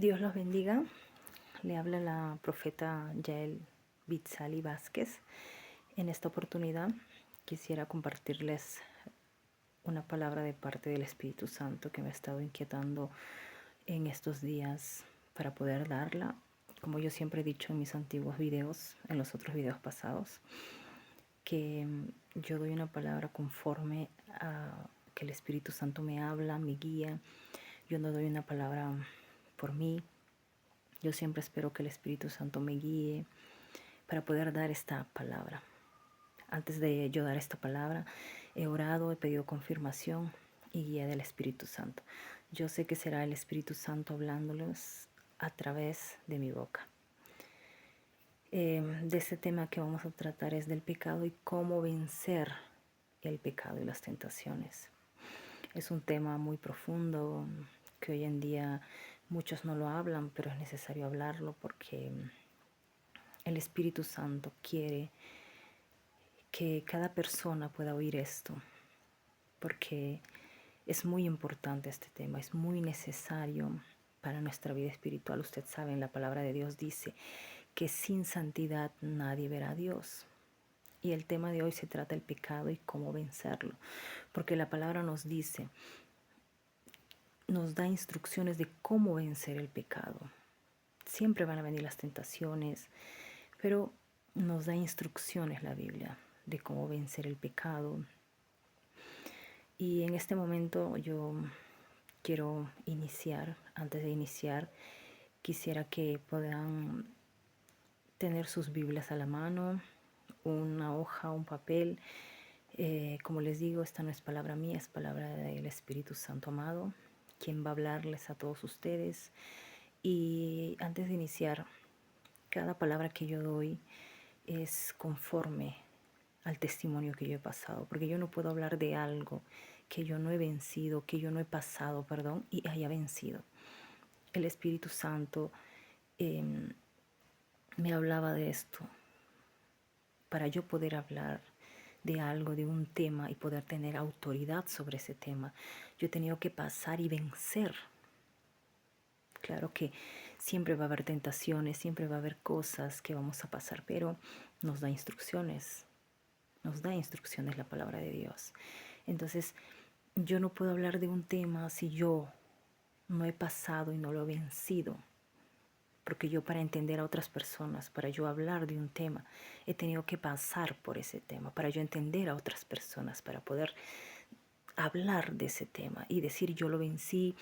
Dios los bendiga. Le habla la profeta Yael Bitzali Vázquez. En esta oportunidad quisiera compartirles una palabra de parte del Espíritu Santo que me ha estado inquietando en estos días para poder darla. Como yo siempre he dicho en mis antiguos videos, en los otros videos pasados, que yo doy una palabra conforme a que el Espíritu Santo me habla, me guía. Yo no doy una palabra por mí. Yo siempre espero que el Espíritu Santo me guíe para poder dar esta palabra. Antes de yo dar esta palabra, he orado, he pedido confirmación y guía del Espíritu Santo. Yo sé que será el Espíritu Santo hablándolos a través de mi boca. De este tema que vamos a tratar es del pecado y cómo vencer el pecado y las tentaciones. Es un tema muy profundo que hoy en día muchos no lo hablan, pero es necesario hablarlo porque el Espíritu Santo quiere que cada persona pueda oír esto, porque es muy importante este tema, es muy necesario para nuestra vida espiritual. Usted sabe, en la palabra de Dios dice que sin santidad nadie verá a Dios. Y el tema de hoy se trata del pecado y cómo vencerlo, porque la palabra nos dice, nos da instrucciones de cómo vencer el pecado. Siempre van a venir las tentaciones, pero nos da instrucciones la Biblia de cómo vencer el pecado. Y en este momento yo quiero iniciar. Antes de iniciar, quisiera que puedan tener sus Biblias a la mano, una hoja, un papel. Como les digo, esta no es palabra mía, es palabra del Espíritu Santo amado, quien va a hablarles a todos ustedes. Y antes de iniciar, cada palabra que yo doy es conforme al testimonio que yo he pasado, porque yo no puedo hablar de algo que yo no he vencido, que yo no he pasado, y haya vencido. El Espíritu Santo me hablaba de esto para yo poder hablar de algo, de un tema y poder tener autoridad sobre ese tema. Yo he tenido que pasar y vencer. Claro que siempre va a haber tentaciones, siempre va a haber cosas que vamos a pasar, pero nos da instrucciones la palabra de Dios. Entonces, yo no puedo hablar de un tema si yo no he pasado y no lo he vencido. Porque yo, para entender a otras personas, para yo hablar de un tema, he tenido que pasar por ese tema, para yo entender a otras personas, para poder hablar de ese tema y decir yo lo vencí,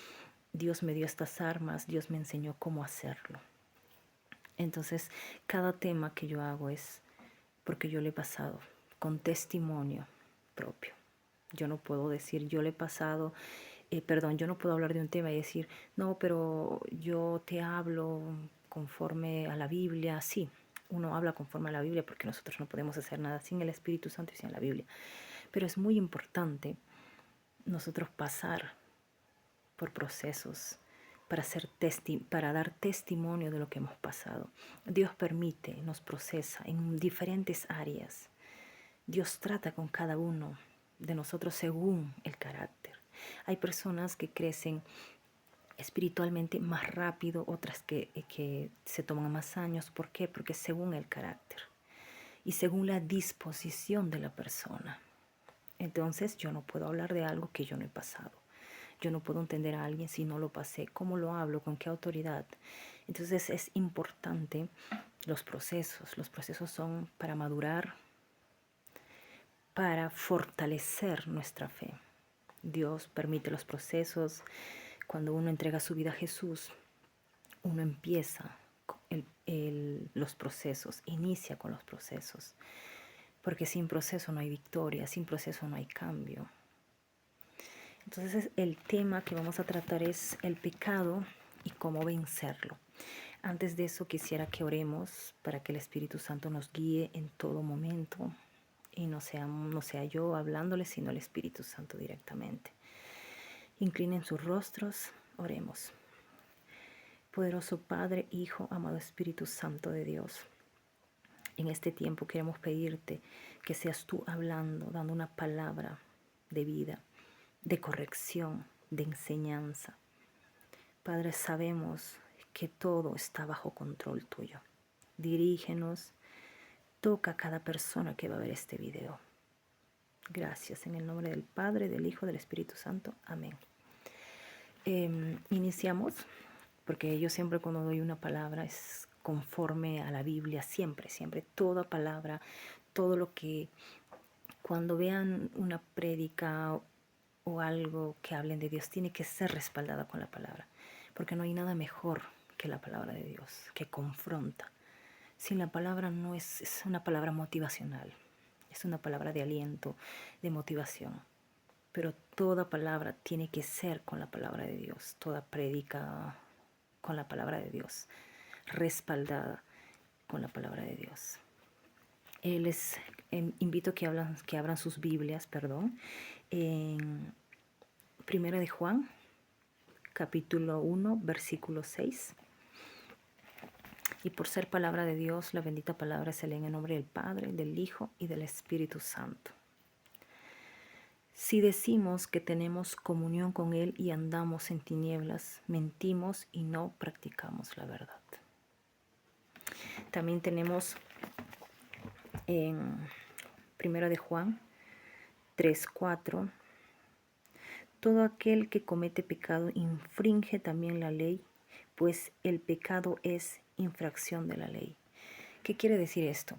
Dios me dio estas armas, Dios me enseñó cómo hacerlo. Entonces, cada tema que yo hago es porque yo le he pasado con testimonio propio. Yo no puedo decir yo le he pasado, yo no puedo hablar de un tema y decir, no, pero yo te hablo conforme a la Biblia. Sí, uno habla conforme a la Biblia porque nosotros no podemos hacer nada sin el Espíritu Santo y sin la Biblia. Pero es muy importante nosotros pasar por procesos para dar testimonio de lo que hemos pasado. Dios permite, nos procesa en diferentes áreas. Dios trata con cada uno de nosotros según el carácter. Hay personas que crecen espiritualmente más rápido, otras que se toman más años. ¿Por qué? Porque según el carácter y según la disposición de la persona. Entonces yo no puedo hablar de algo que yo no he pasado. Yo no puedo entender a alguien si no lo pasé. ¿Cómo lo hablo? ¿Con qué autoridad? Entonces es importante los procesos. Los procesos son para madurar, para fortalecer nuestra fe. Dios permite los procesos. Cuando uno entrega su vida a Jesús, uno empieza los procesos, inicia con los procesos. Porque sin proceso no hay victoria, sin proceso no hay cambio. Entonces el tema que vamos a tratar es el pecado y cómo vencerlo. Antes de eso quisiera que oremos para que el Espíritu Santo nos guíe en todo momento y no sea yo hablándole, sino el Espíritu Santo directamente. Inclinen sus rostros, oremos. Poderoso Padre, Hijo, amado Espíritu Santo de Dios, en este tiempo queremos pedirte que seas tú hablando, dando una palabra de vida, de corrección, de enseñanza. Padre, sabemos que todo está bajo control tuyo. Dirígenos, toca a cada persona que va a ver este video. Gracias, en el nombre del Padre, del Hijo, del Espíritu Santo. Amén. Iniciamos, porque yo siempre cuando doy una palabra es conforme a la Biblia, siempre, toda palabra, todo lo que, cuando vean una prédica o algo que hablen de Dios, tiene que ser respaldada con la palabra, porque no hay nada mejor que la palabra de Dios, que confronta. Sin la palabra no es una palabra motivacional, es una palabra de aliento, de motivación. Pero toda palabra tiene que ser con la palabra de Dios, toda prédica con la palabra de Dios, respaldada con la palabra de Dios. Les invito a que abran sus Biblias, en Primera de Juan, capítulo 1, versículo 6. Y por ser palabra de Dios, la bendita palabra se lee en el nombre del Padre, del Hijo y del Espíritu Santo. Si decimos que tenemos comunión con Él y andamos en tinieblas, mentimos y no practicamos la verdad. También tenemos en 1 de Juan 3:4, todo aquel que comete pecado infringe también la ley, pues el pecado es infracción de la ley. ¿Qué quiere decir esto?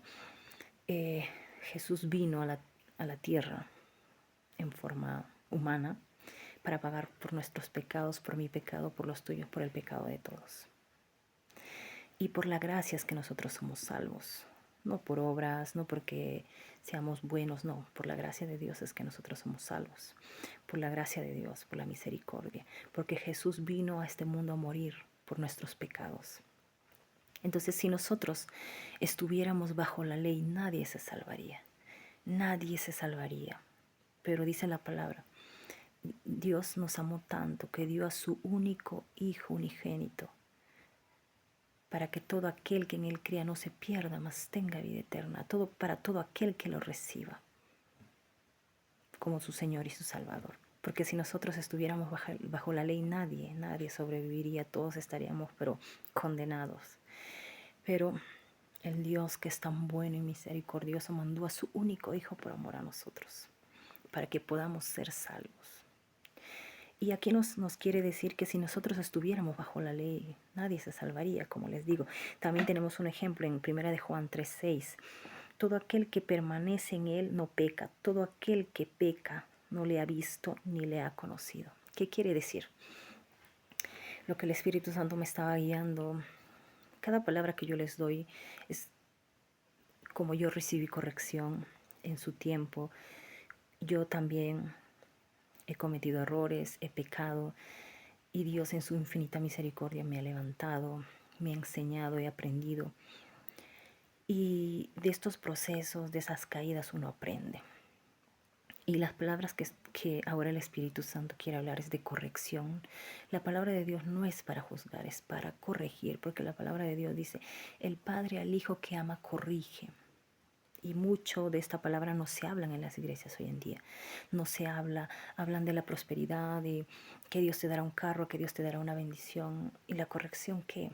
Jesús vino a la tierra en forma humana para pagar por nuestros pecados, por mi pecado, por los tuyos, por el pecado de todos. Y por la gracia es que nosotros somos salvos, no por obras, no porque seamos buenos, no, por la gracia de Dios es que nosotros somos salvos, por la gracia de Dios, por la misericordia, porque Jesús vino a este mundo a morir por nuestros pecados. Entonces, si nosotros estuviéramos bajo la ley, nadie se salvaría, nadie se salvaría. Pero dice la palabra, Dios nos amó tanto que dio a su único Hijo unigénito para que todo aquel que en Él crea no se pierda, mas tenga vida eterna, para todo aquel que lo reciba como su Señor y su Salvador. Porque si nosotros estuviéramos bajo la ley, nadie sobreviviría, todos estaríamos pero condenados. Pero el Dios que es tan bueno y misericordioso mandó a su único Hijo por amor a nosotros, para que podamos ser salvos. Y aquí nos quiere decir que si nosotros estuviéramos bajo la ley, nadie se salvaría, como les digo. También tenemos un ejemplo en 1 de Juan 3:6. Todo aquel que permanece en él no peca. Todo aquel que peca no le ha visto ni le ha conocido. ¿Qué quiere decir? Lo que el Espíritu Santo me estaba guiando. Cada palabra que yo les doy es como yo recibí corrección en su tiempo. Yo también he cometido errores, he pecado y Dios en su infinita misericordia me ha levantado, me ha enseñado, he aprendido. Y de estos procesos, de esas caídas uno aprende. Y las palabras que ahora el Espíritu Santo quiere hablar es de corrección. La palabra de Dios no es para juzgar, es para corregir, porque la palabra de Dios dice, el Padre al Hijo que ama corrige. Y mucho de esta palabra no se hablan en las iglesias hoy en día. No se hablan de la prosperidad, de que Dios te dará un carro, que Dios te dará una bendición. Y la corrección que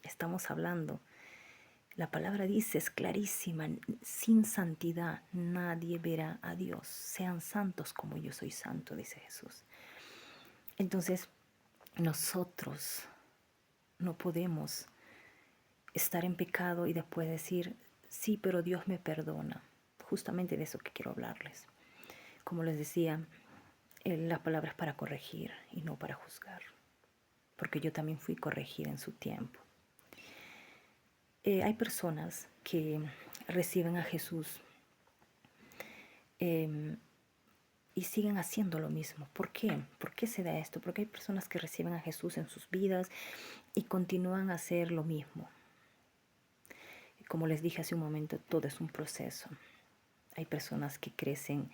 estamos hablando, la palabra dice, es clarísima, sin santidad nadie verá a Dios. Sean santos como yo soy santo, dice Jesús. Entonces, nosotros no podemos estar en pecado y después decir, sí, pero Dios me perdona. Justamente de eso que quiero hablarles. Como les decía, la palabra es para corregir y no para juzgar. Porque yo también fui corregida en su tiempo. Hay personas que reciben a Jesús y siguen haciendo lo mismo. ¿Por qué? ¿Por qué se da esto? Porque hay personas que reciben a Jesús en sus vidas y continúan a hacer lo mismo. Como les dije hace un momento, todo es un proceso. Hay personas que crecen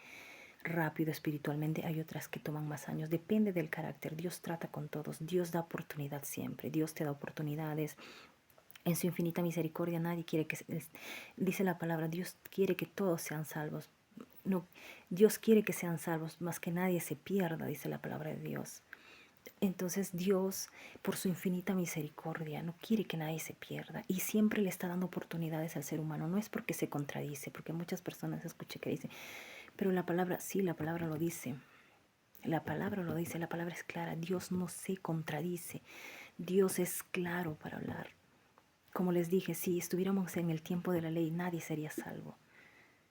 rápido espiritualmente, hay otras que toman más años. Depende del carácter. Dios trata con todos. Dios da oportunidad siempre. Dios te da oportunidades. En su infinita misericordia nadie quiere que... Dice la palabra, Dios quiere que todos sean salvos. No, Dios quiere que sean salvos, más que nadie se pierda, dice la palabra de Dios. Entonces Dios, por su infinita misericordia, no quiere que nadie se pierda y siempre le está dando oportunidades al ser humano. No es porque se contradice, porque muchas personas escuché que dicen, pero la palabra, sí, la palabra lo dice. La palabra lo dice, la palabra es clara. Dios no se contradice. Dios es claro para hablar. Como les dije, si estuviéramos en el tiempo de la ley, nadie sería salvo.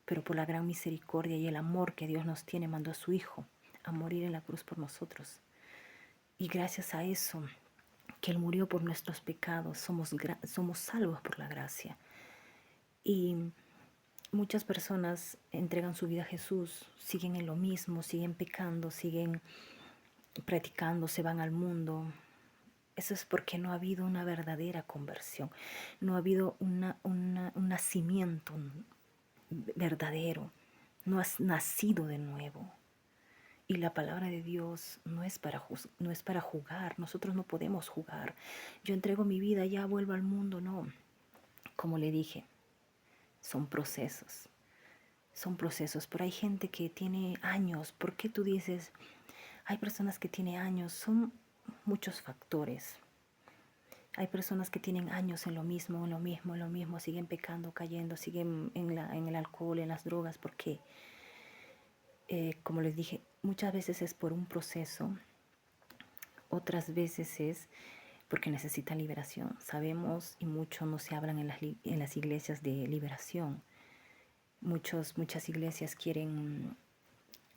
Pero por la gran misericordia y el amor que Dios nos tiene, mandó a su Hijo a morir en la cruz por nosotros. Y gracias a eso, que Él murió por nuestros pecados, somos salvos por la gracia. Y muchas personas entregan su vida a Jesús, siguen en lo mismo, siguen pecando, siguen practicando, se van al mundo. Eso es porque no ha habido una verdadera conversión, no ha habido un nacimiento verdadero, no has nacido de nuevo. Y la palabra de Dios no es para jugar, nosotros no podemos jugar. Yo entrego mi vida, ya vuelvo al mundo, no. Como le dije, son procesos, pero hay gente que tiene años. ¿Por qué tú dices? Hay personas que tienen años, son muchos factores. Hay personas que tienen años en lo mismo, siguen pecando, cayendo, siguen en el alcohol, en las drogas. ¿Por qué? Como les dije, muchas veces es por un proceso, otras veces es porque necesitan liberación. Sabemos y mucho no se hablan en las iglesias de liberación. Muchas iglesias quieren,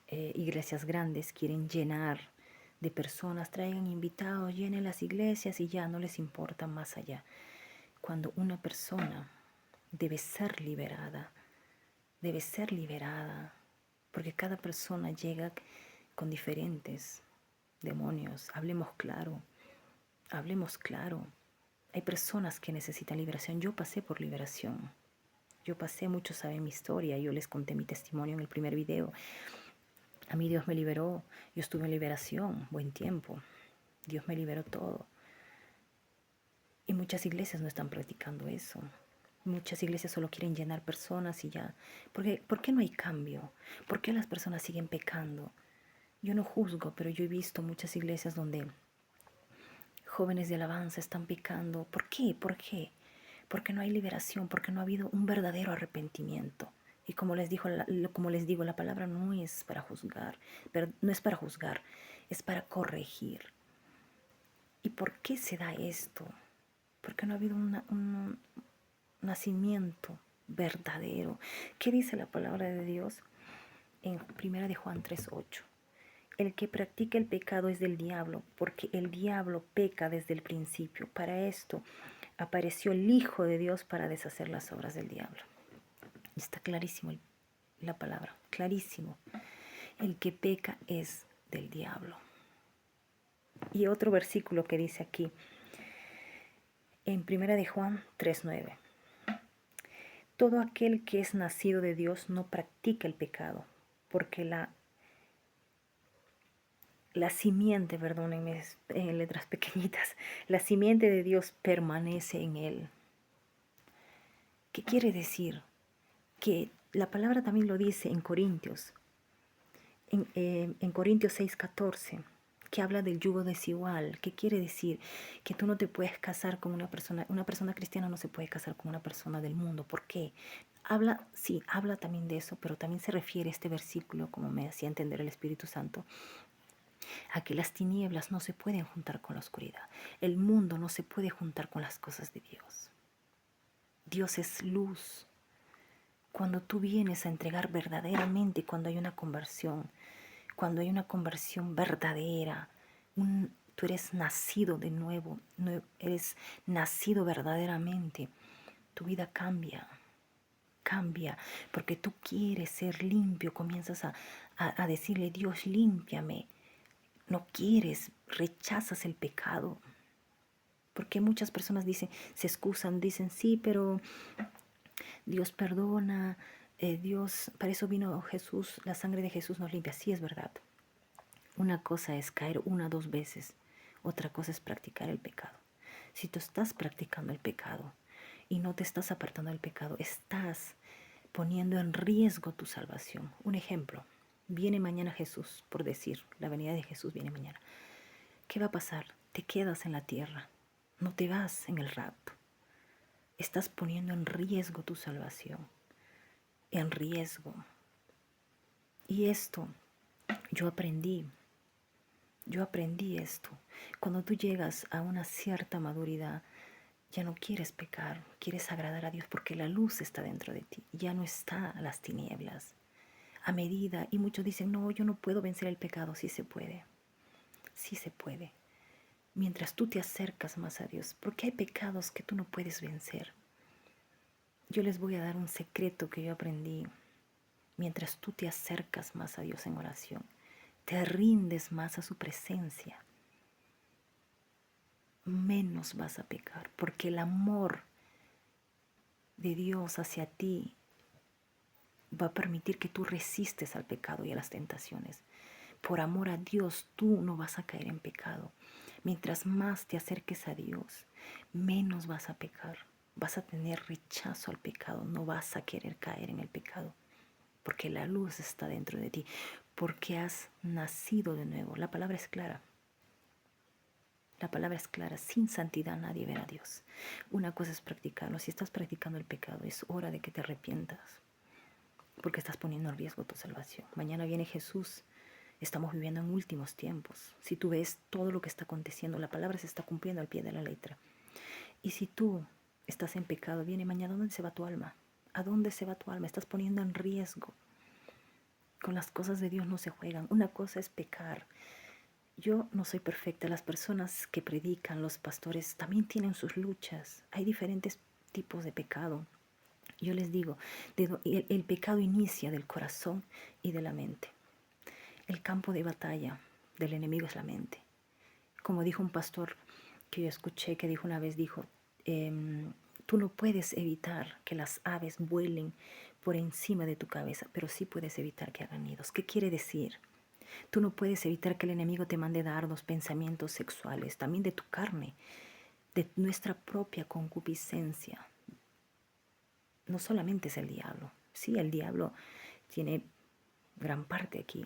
iglesias grandes, quieren llenar de personas, traigan invitados, llenen las iglesias y ya no les importa más allá. Cuando una persona debe ser liberada, porque cada persona llega con diferentes demonios. Hablemos claro. Hay personas que necesitan liberación. Yo pasé por liberación. Muchos saben mi historia. Yo les conté mi testimonio en el primer video. A mí Dios me liberó. Yo estuve en liberación buen tiempo. Dios me liberó todo. Y muchas iglesias no están practicando eso. Muchas iglesias solo quieren llenar personas y ya. ¿Por qué no hay cambio? ¿Por qué las personas siguen pecando? Yo no juzgo, pero yo he visto muchas iglesias donde jóvenes de alabanza están pecando. ¿Por qué? Porque no hay liberación, porque no ha habido un verdadero arrepentimiento. Y como les digo, la palabra no es para juzgar, pero no es para juzgar, es para corregir. ¿Y por qué se da esto? Porque no ha habido un nacimiento verdadero. ¿Qué dice la palabra de Dios en 1 de Juan 3:8? El que practica el pecado es del diablo, porque el diablo peca desde el principio. Para esto apareció el Hijo de Dios para deshacer las obras del diablo. Está clarísimo la palabra, clarísimo. El que peca es del diablo. Y otro versículo que dice aquí, en 1 de Juan 3:9. Todo aquel que es nacido de Dios no practica el pecado, porque la simiente, perdónenme, en letras pequeñitas, la simiente de Dios permanece en él. ¿Qué quiere decir? Que la palabra también lo dice en Corintios, en Corintios 6:14, que habla del yugo desigual. ¿Qué quiere decir? Que tú no te puedes casar con una persona cristiana no se puede casar con una persona del mundo. ¿Por qué? Habla también de eso, pero también se refiere a este versículo, como me hacía entender el Espíritu Santo, a que las tinieblas no se pueden juntar con la oscuridad. El mundo no se puede juntar con las cosas de Dios. Dios es luz. Cuando tú vienes a entregar verdaderamente, cuando hay una conversión verdadera, tú eres nacido de nuevo, eres nacido verdaderamente, tu vida cambia, porque tú quieres ser limpio, comienzas a decirle, Dios, límpiame. No quieres, rechazas el pecado. Porque muchas personas se excusan, dicen, sí, pero Dios perdona, Dios, para eso vino Jesús, la sangre de Jesús nos limpia. Sí, es verdad. Una cosa es caer 1 o 2 veces, otra cosa es practicar el pecado. Si tú estás practicando el pecado y no te estás apartando del pecado, estás poniendo en riesgo tu salvación. Un ejemplo, viene mañana Jesús, por decir, la venida de Jesús viene mañana. ¿qué va a pasar? Te quedas en la tierra, no te vas en el rapto. Estás poniendo en riesgo tu salvación, en riesgo. Y esto, yo aprendí esto. Cuando tú llegas a una cierta maduridad, ya no quieres pecar, quieres agradar a Dios porque la luz está dentro de ti, ya no está las tinieblas. A medida, y muchos dicen, no, yo no puedo vencer el pecado. Sí se puede, sí se puede. Mientras tú te acercas más a Dios, porque hay pecados que tú no puedes vencer. Yo les voy a dar un secreto que yo aprendí. Mientras tú te acercas más a Dios en oración, te rindes más a su presencia, menos vas a pecar, porque el amor de Dios hacia ti va a permitir que tú resistes al pecado y a las tentaciones. Por amor a Dios, tú no vas a caer en pecado. Mientras más te acerques a Dios, menos vas a pecar. Vas a tener rechazo al pecado, no vas a querer caer en el pecado, porque la luz está dentro de ti, porque has nacido de nuevo. La palabra es clara. La palabra es clara, sin santidad nadie verá a Dios. Una cosa es practicarlo. Si estás practicando el pecado, es hora de que te arrepientas, porque estás poniendo en riesgo tu salvación. Mañana viene Jesús. Estamos viviendo en últimos tiempos. Si tú ves todo lo que está aconteciendo, la palabra se está cumpliendo al pie de la letra. Y si tú estás en pecado, viene mañana, ¿dónde se va tu alma? ¿A dónde se va tu alma? Estás poniendo en riesgo. Con las cosas de Dios no se juegan. Una cosa es pecar. Yo no soy perfecta. Las personas que predican, los pastores, también tienen sus luchas. Hay diferentes tipos de pecado. Yo les digo, el pecado inicia del corazón y de la mente. El campo de batalla del enemigo es la mente. Como dijo un pastor que yo escuché, que dijo una vez, dijo, tú no puedes evitar que las aves vuelen por encima de tu cabeza, pero sí puedes evitar que hagan nidos. ¿Qué quiere decir? Tú no puedes evitar que el enemigo te mande dardos, pensamientos sexuales, también de tu carne, de nuestra propia concupiscencia. No solamente es el diablo. Sí, el diablo tiene gran parte aquí.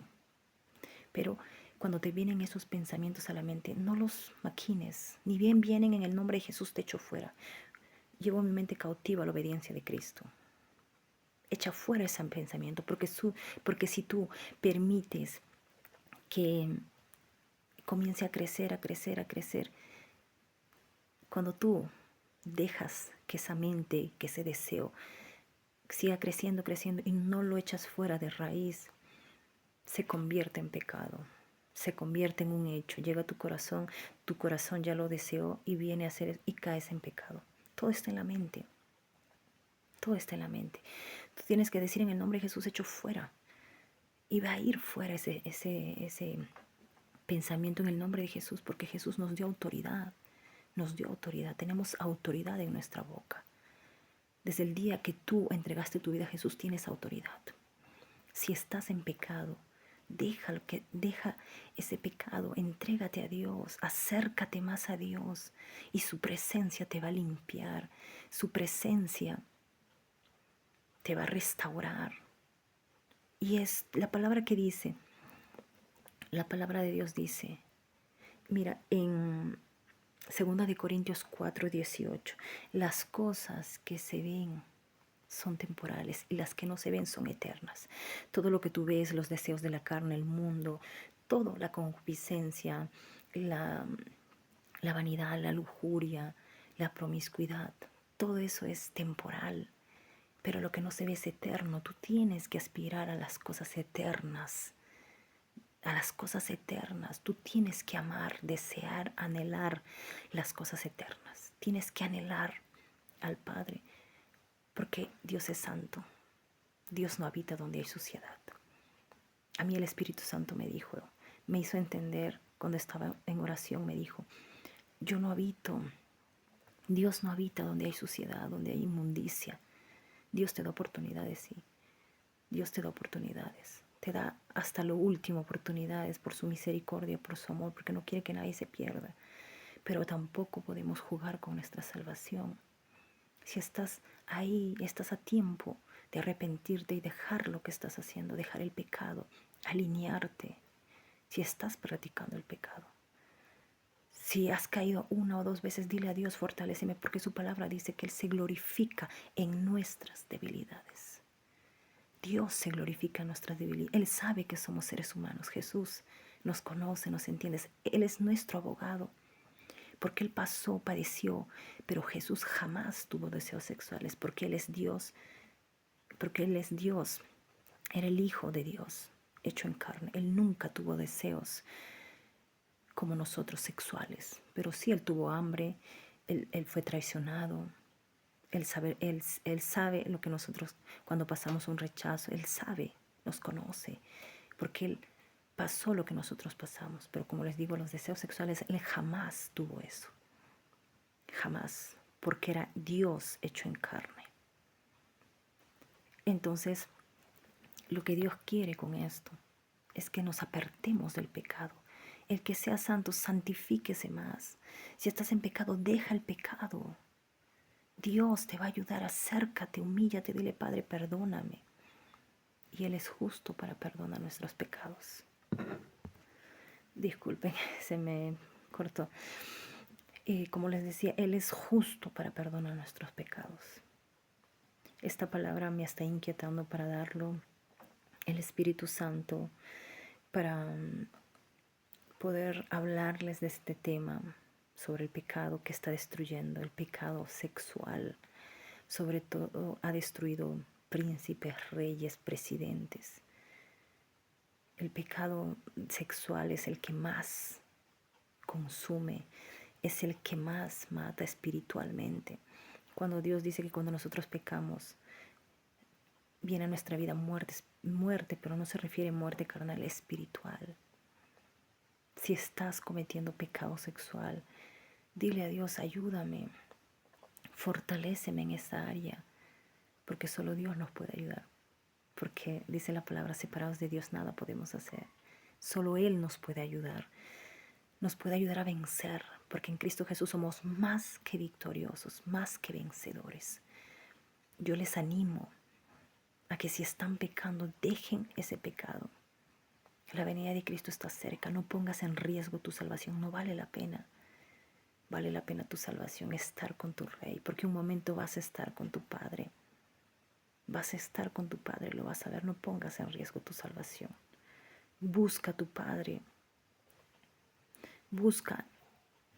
Pero cuando te vienen esos pensamientos a la mente, no los maquines. Ni bien vienen, en el nombre de Jesús te echo fuera. Llevo mi mente cautiva a la obediencia de Cristo. Echa fuera ese pensamiento, porque si tú permites que comience a crecer, a crecer, a crecer, cuando tú dejas que esa mente, que ese deseo siga creciendo, creciendo y no lo echas fuera de raíz, se convierte en pecado, se convierte en un hecho, llega a tu corazón ya lo deseó y viene a hacer y caes en pecado. Todo está en la mente, todo está en la mente. Tú tienes que decir en el nombre de Jesús, echo fuera, y va a ir fuera ese pensamiento en el nombre de Jesús, porque Jesús nos dio autoridad, tenemos autoridad en nuestra boca. Desde el día que tú entregaste tu vida a Jesús, tienes autoridad. Si estás en pecado, deja ese pecado, entrégate a Dios, acércate más a Dios y su presencia te va a limpiar, su presencia te va a restaurar. Y es la palabra que dice, la palabra de Dios dice, mira, en 2 de Corintios 4:18, las cosas que se ven son temporales y las que no se ven son eternas. Todo lo que tú ves, los deseos de la carne, el mundo, todo, la concupiscencia, la vanidad, la lujuria, la promiscuidad, todo eso es temporal. Pero lo que no se ve es eterno. Tú tienes que aspirar a las cosas eternas. A las cosas eternas. Tú tienes que amar, desear, anhelar las cosas eternas. Tienes que anhelar al Padre. Porque Dios es santo. Dios no habita donde hay suciedad. A mí el Espíritu Santo me hizo entender cuando estaba en oración, me dijo, Dios no habita donde hay suciedad, donde hay inmundicia. Dios te da oportunidades, sí. Dios te da oportunidades. Te da hasta lo último oportunidades por su misericordia, por su amor, porque no quiere que nadie se pierda. Pero tampoco podemos jugar con nuestra salvación. Si estás ahí, estás a tiempo de arrepentirte y dejar lo que estás haciendo, dejar el pecado, alinearte, si estás practicando el pecado. Si has caído una o dos veces, dile a Dios, fortaléceme, porque su palabra dice que Él se glorifica en nuestras debilidades. Dios se glorifica en nuestras debilidades. Él sabe que somos seres humanos. Jesús nos conoce, nos entiende. Él es nuestro abogado, porque Él pasó, padeció, pero Jesús jamás tuvo deseos sexuales, porque Él es Dios, porque Él es Dios, era el Hijo de Dios, hecho en carne. Él nunca tuvo deseos como nosotros sexuales, pero sí Él tuvo hambre, Él fue traicionado, él sabe lo que nosotros, cuando pasamos un rechazo, Él sabe, nos conoce, porque Él pasó lo que nosotros pasamos. Pero como les digo, los deseos sexuales, Él jamás tuvo eso. Jamás, porque era Dios hecho en carne. Entonces, lo que Dios quiere con esto es que nos apartemos del pecado. El que sea santo, santifíquese más. Si estás en pecado, deja el pecado. Dios te va a ayudar, acércate, humíllate, dile, Padre, perdóname. Y Él es justo para perdonar nuestros pecados. Disculpen, se me cortó. Como les decía, Él es justo para perdonar nuestros pecados. Esta palabra me está inquietando para darlo el Espíritu Santo, para poder hablarles de este tema sobre el pecado que está destruyendo, el pecado sexual. Sobre todo ha destruido príncipes, reyes, presidentes. El pecado sexual es el que más consume, es el que más mata espiritualmente. Cuando Dios dice que cuando nosotros pecamos, viene a nuestra vida muerte, pero no se refiere a muerte carnal, espiritual. Si estás cometiendo pecado sexual, dile a Dios, ayúdame, fortaléceme en esa área, porque solo Dios nos puede ayudar. Porque dice la palabra, separados de Dios nada podemos hacer. Solo Él nos puede ayudar a vencer, porque en Cristo Jesús somos más que victoriosos, más que vencedores. Yo les animo a que si están pecando, dejen ese pecado. La venida de Cristo está cerca, no pongas en riesgo tu salvación, no vale la pena. Vale la pena tu salvación, estar con tu Rey, porque un momento vas a estar con tu Padre. Vas a estar con tu Padre, lo vas a ver, no pongas en riesgo tu salvación. Busca a tu Padre. Busca.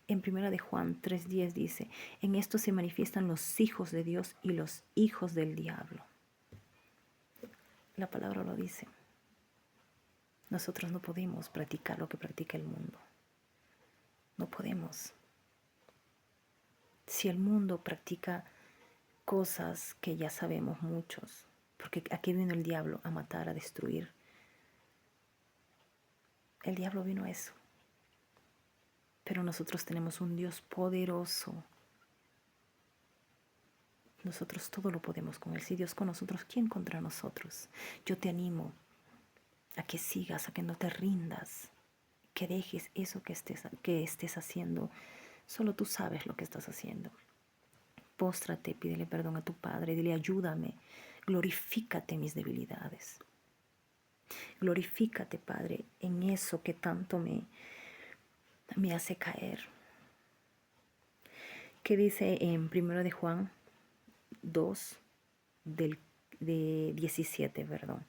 En 1 de Juan 3:10 dice, en esto se manifiestan los hijos de Dios y los hijos del diablo. La palabra lo dice. Nosotros no podemos practicar lo que practica el mundo. No podemos. Si el mundo practica cosas que ya sabemos muchos, porque aquí vino el diablo a matar, a destruir. El diablo vino a eso. Pero nosotros tenemos un Dios poderoso. Nosotros todo lo podemos con Él. Si Dios con nosotros, ¿quién contra nosotros? Yo te animo a que sigas, a que no te rindas, que dejes eso que estés haciendo. Solo tú sabes lo que estás haciendo. Póstrate, pídele perdón a tu Padre, dile ayúdame, glorifícate en mis debilidades. Glorifícate, Padre, en eso que tanto me hace caer. ¿Qué dice en 1 de Juan 2, de 17, perdón?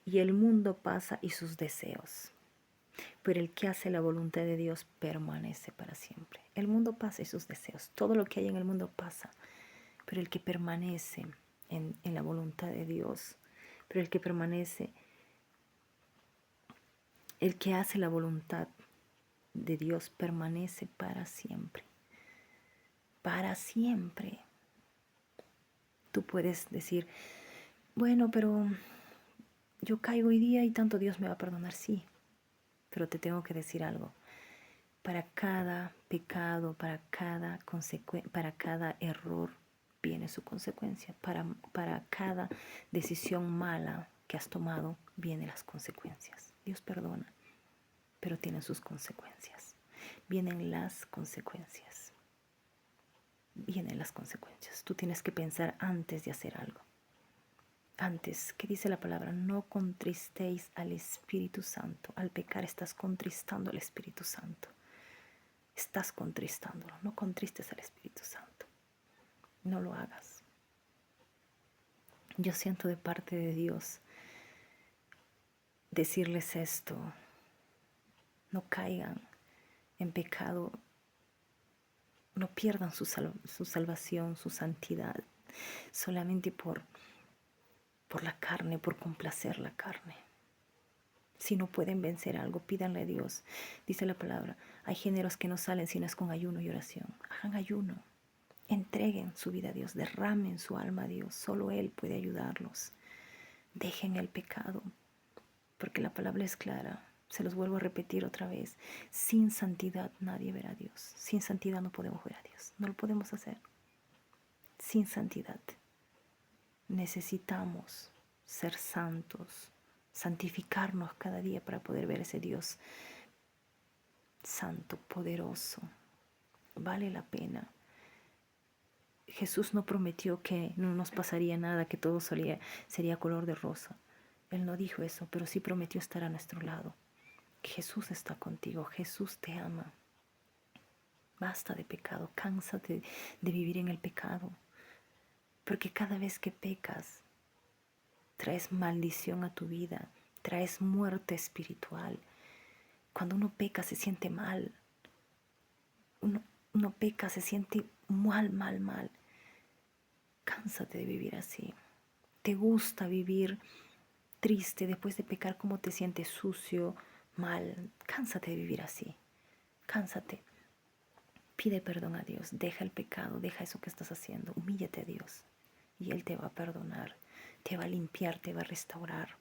Y el mundo pasa y sus deseos, pero el que hace la voluntad de Dios permanece para siempre. El mundo pasa y sus deseos, todo lo que hay en el mundo pasa, pero el que permanece en la voluntad de Dios, pero el que permanece, el que hace la voluntad de Dios permanece para siempre. Para siempre. Tú puedes decir, bueno, pero yo caigo hoy día y tanto Dios me va a perdonar. Sí, pero te tengo que decir algo. Para cada pecado, para cada error viene su consecuencia. Para cada decisión mala que has tomado vienen las consecuencias. Dios perdona, pero tiene sus consecuencias. Vienen las consecuencias. Vienen las consecuencias. Tú tienes que pensar antes de hacer algo. Antes, ¿qué dice la palabra? No contristéis al Espíritu Santo. Al pecar estás contristando al Espíritu Santo. estás contristándolo. No contristes al Espíritu Santo. No lo hagas. Yo siento de parte de Dios decirles esto. No caigan en pecado. No pierdan su salvación, su santidad, solamente por la carne, por complacer la carne. Si no pueden vencer algo, pídanle a Dios. Dice la palabra, hay géneros que no salen si no es con ayuno y oración. Hagan ayuno, entreguen su vida a Dios, derramen su alma a Dios. Solo Él puede ayudarlos. Dejen el pecado, porque la palabra es clara. Se los vuelvo a repetir otra vez. Sin santidad nadie verá a Dios. Sin santidad no podemos ver a Dios. No lo podemos hacer. Sin santidad. Necesitamos ser santos, santificarnos cada día para poder ver ese Dios santo, poderoso. Vale la pena. Jesús no prometió que no nos pasaría nada, que todo sería color de rosa. Él no dijo eso, pero sí prometió estar a nuestro lado. Jesús está contigo, Jesús te ama. Basta de pecado, cánsate de vivir en el pecado. Porque cada vez que pecas, traes maldición a tu vida, traes muerte espiritual. Cuando uno peca se siente mal. Uno peca, se siente mal. Cánsate de vivir así. ¿Te gusta vivir triste después de pecar? ¿Cómo te sientes sucio, mal? Cánsate de vivir así. Cánsate. Pide perdón a Dios. Deja el pecado, deja eso que estás haciendo. Humíllate a Dios y Él te va a perdonar, te va a limpiar, te va a restaurar.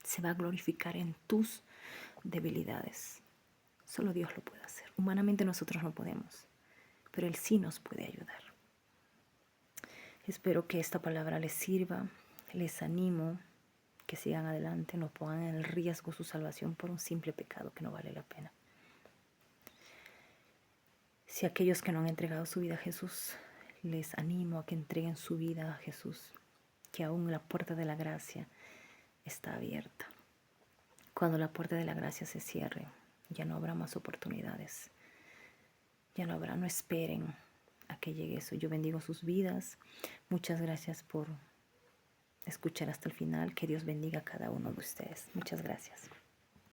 Se va a glorificar en tus debilidades. Solo Dios lo puede hacer. Humanamente nosotros no podemos, pero Él sí nos puede ayudar. Espero que esta palabra les sirva. Les animo que sigan adelante, no pongan en riesgo su salvación por un simple pecado que no vale la pena. Si aquellos que no han entregado su vida a Jesús, les animo a que entreguen su vida a Jesús, que aún la puerta de la gracia está abierta. Cuando la puerta de la gracia se cierre, ya no habrá más oportunidades. Ya no habrá, no esperen a que llegue eso. Yo bendigo sus vidas. Muchas gracias por escuchar hasta el final. Que Dios bendiga a cada uno de ustedes. Muchas gracias.